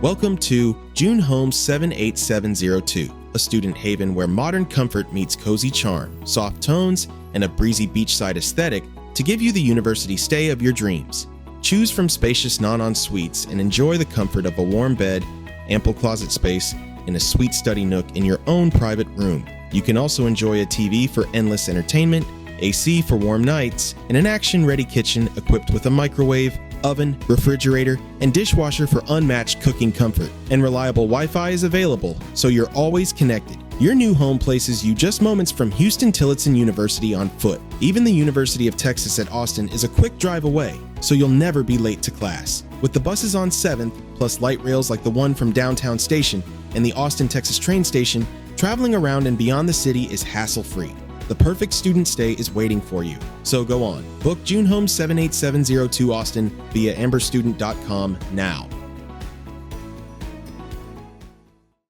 Welcome to June Home 78702, a student haven where modern comfort meets cozy charm, soft tones, and a breezy beachside aesthetic to give you the university stay of your dreams. Choose from spacious non-en-suites and enjoy the comfort of a warm bed, ample closet space, and a sweet study nook in your own private room. You can also enjoy a TV for endless entertainment, AC for warm nights, and an action-ready kitchen equipped with a microwave, oven, refrigerator, and dishwasher for unmatched cooking comfort. And reliable Wi-Fi is available, so you're always connected. Your new home places you just moments from Houston-Tillotson University on foot. Even the University of Texas at Austin is a quick drive away, so you'll never be late to class. With the buses on 7th, plus light rails like the one from Downtown Station and the Austin, Texas train station, traveling around and beyond the city is hassle-free. The perfect student stay is waiting for you. So go on. Book June Home 78702 Austin via amberstudent.com now.